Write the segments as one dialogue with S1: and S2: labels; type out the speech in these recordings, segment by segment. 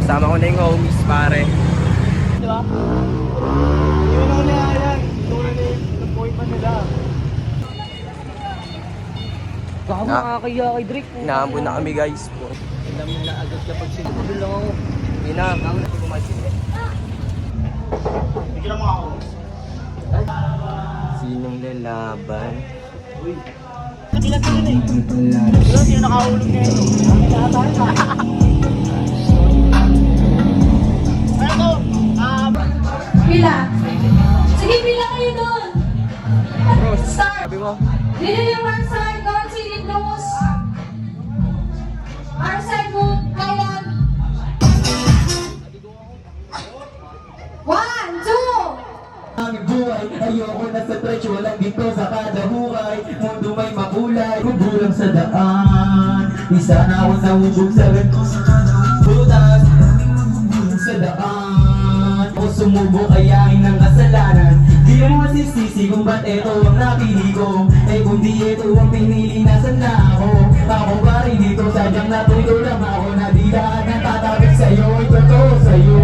S1: Kasama ko na yung homies, pare.
S2: Diba? Yung mga nahayan, yung nag-point pa nila. Baka makakaya kay Drake.
S1: Inaambon na kami, guys.
S2: Alam mo na agad kapag sinunod lang ako.
S1: Yun na, ako na pumasin eh.
S2: Bigyan mo ako.
S1: Sinong lalaban?
S2: Uy. Katilan ka rin eh. Pero hindi na nakahulog na yun. Ano to?
S3: Pila. Sige, pila kayo doon. Start.
S1: Sabi mo?
S3: Dili yung right side, don't see it close. Our side mo, kailan? 1, 2.
S4: Ang buhay, ayoko na sa stretch, walang dito sa kada huray. Mundo may makulay, kubulang sa daan. Di sana ako nahubog sa ganito sa kada butas. Magbubulong sa daan. Ako sumubo kayain ng kasalanan. Di mo masisisi kung ba't ito ang napili ko. Eh kung di ito ang pinili, nasan na ako? Ako ba rin dito, sadyang natuto lang ako. Na di lahat ng tatabik sa'yo, ay totoo sa'yo.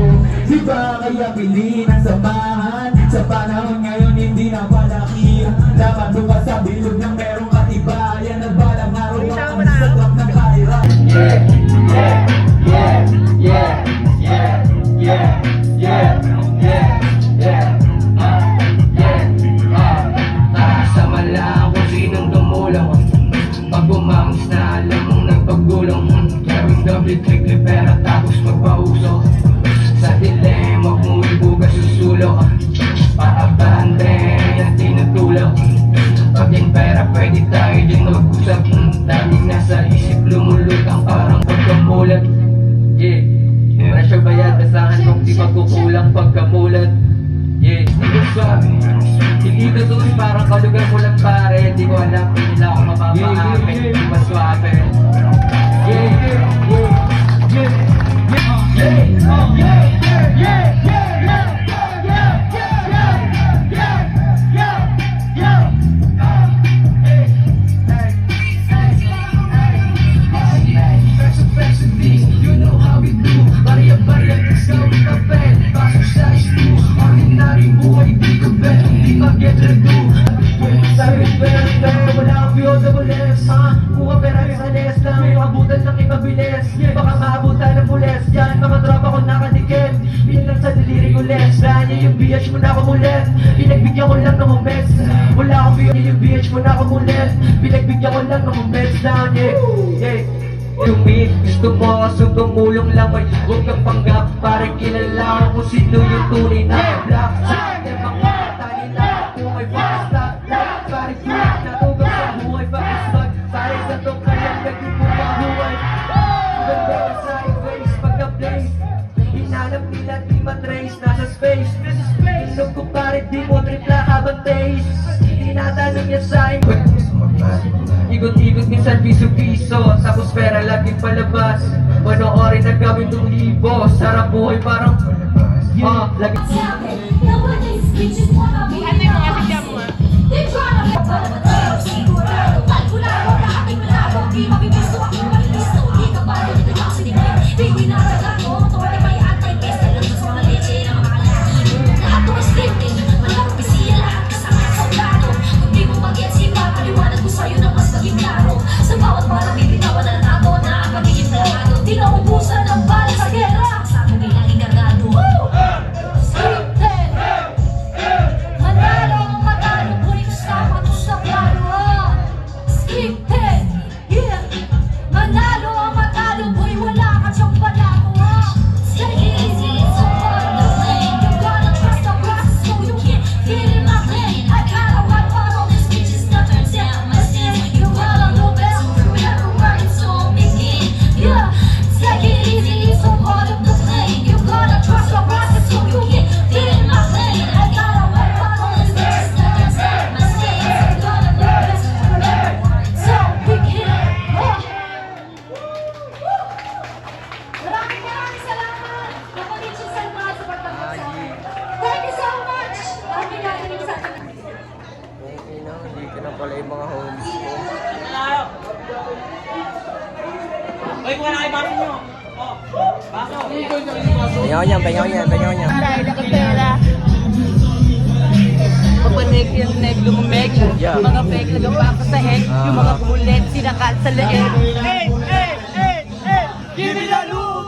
S4: Di ba kaya pili ng samahan? Sa panahon ngayon hindi na palakihan. Dapat doon ka sa bilog ng merong katibayan. Nagbalang araw ang saklap ng kahirap. Yeah, yeah, yeah, yeah, yeah, yeah, yeah, yeah, yeah, sama lang kung sinong tumulong. Pag bumangis na alam mong nagpagulong. Gawing doble triple pera tapos magpauso. Sa dilema kung ibugas susulo. Paabante at tinutulog. Pag yung pera pwede tayo din mag-usap. Daming nasa isip lumulutang parang pagkamulat. Yeah, presyo bayad asahan kung di magkukulang pagkamulat. Yeah, hindi ko hindi ko tuloy parang kalugar ko lang pare. Di ko alam kung nila ako mapapaamin. Maswabe. Yeah, yeah, yeah, yeah, yeah, yeah, yeah, yeah, yeah. Baka maabutan ng pules dyan. Mga tropa ko nakadikit. Pinilang sa daliri ko les. Ranya yung BH mo na kumulit. Pinagbigyan ko lang ng umets. Wala akong BH yung BH mo na kumulit. Pinagbigyan ko lang ng umets. Down yeah. Tumit, gusto mo kaso tumulong lang. Ay huwag kang panggap. Parang kilala kung sino yung tunay na black. Sa akin mga tali na kung may basta. Parang yun, natugang sa buhay. Pakisbag, sayang sa to kaya naging bumabuhay. Ganda sa face pagka-place. Hinanap nila di matrace. Nasa space. Inom ko pare di mo tripla habang taste. Tinatanong niya sa'yo. Ikot-ikot minsan piso-piso. Sa kusfera laging palabas. Panoorin na gawin ng libo. Sarap buhay parang lagi.
S3: Ano yung mga sigya mo nga?
S5: Sa bawat parang bibitawan na nato na ang pagiging plakado. Di na ubusan ng bala sa gera. Sa akin bilang ikargado. Scripted! Handa!
S1: Pengaw niyan.
S2: Dahil ako pera. Papanig yung neg lumumeg.
S1: Yeah.
S2: Mga fake nagapa ako sa head. Yung mga bullet sinakal sa leeg. Give me the loot!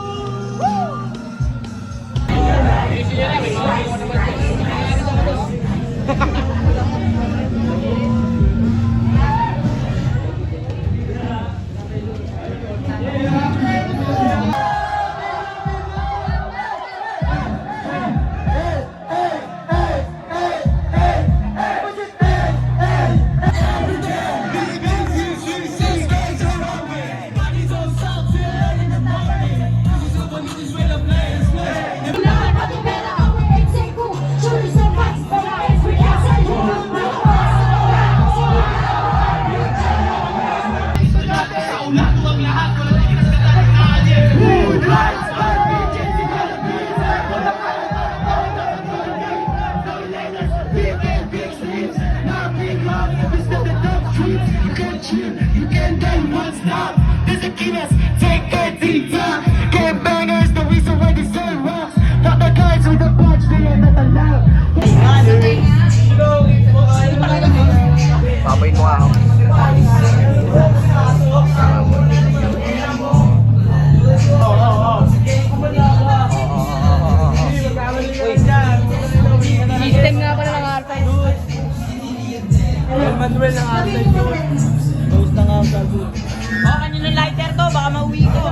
S4: You can't get one stop. This is Guinness, take it deep time. Game bangers, the reason why they say rocks. Pop the guys with the punch, they ain't not allowed.
S1: Papayin mo ako.
S2: System nga pala ng artist.
S1: Manuel ng outside yun. Post ng outside yun.
S2: Oh, kanino lighter to? Baka mauwi ko.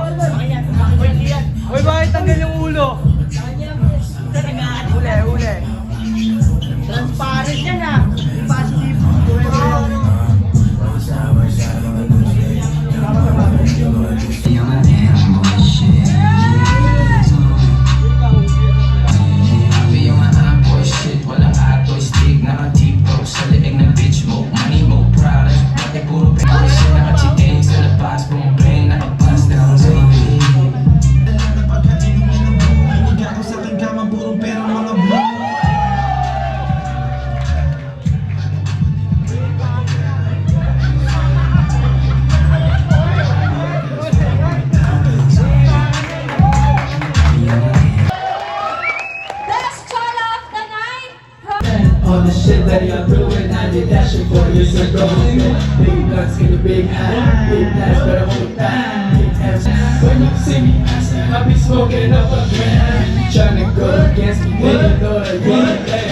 S1: Uy, bakit tanggal yung ulo? Huli.
S2: Transparent yan ah. Positive.
S3: Best child of the night.
S4: All the shit that you're doing, I did that shit 4 years ago. Big guns, get a big hat, big ass, but I won't die. Big ass. When you see me, I be smoking up a gram. Tryna go against me, then you know that you ain't there.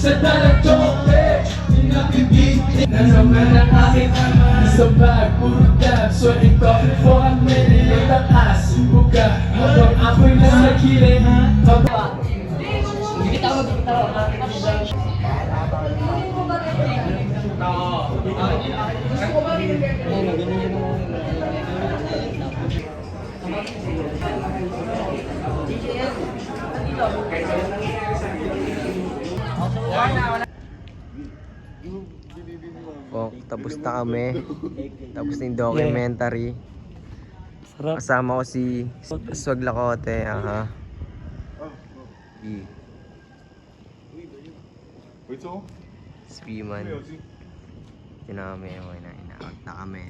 S4: Sa talagang di napibigil na naman ang aking ama. Sa bag, puro dab, sweating coffee for a minute. Taas, buka, habang apoy na sa kilay.
S1: Oh, tapos na kami. Tapos na yung documentary. Kasama ko si Swag Lakote. Aha. Spiman. Ito na kami. Okay na. Ina-out na kami.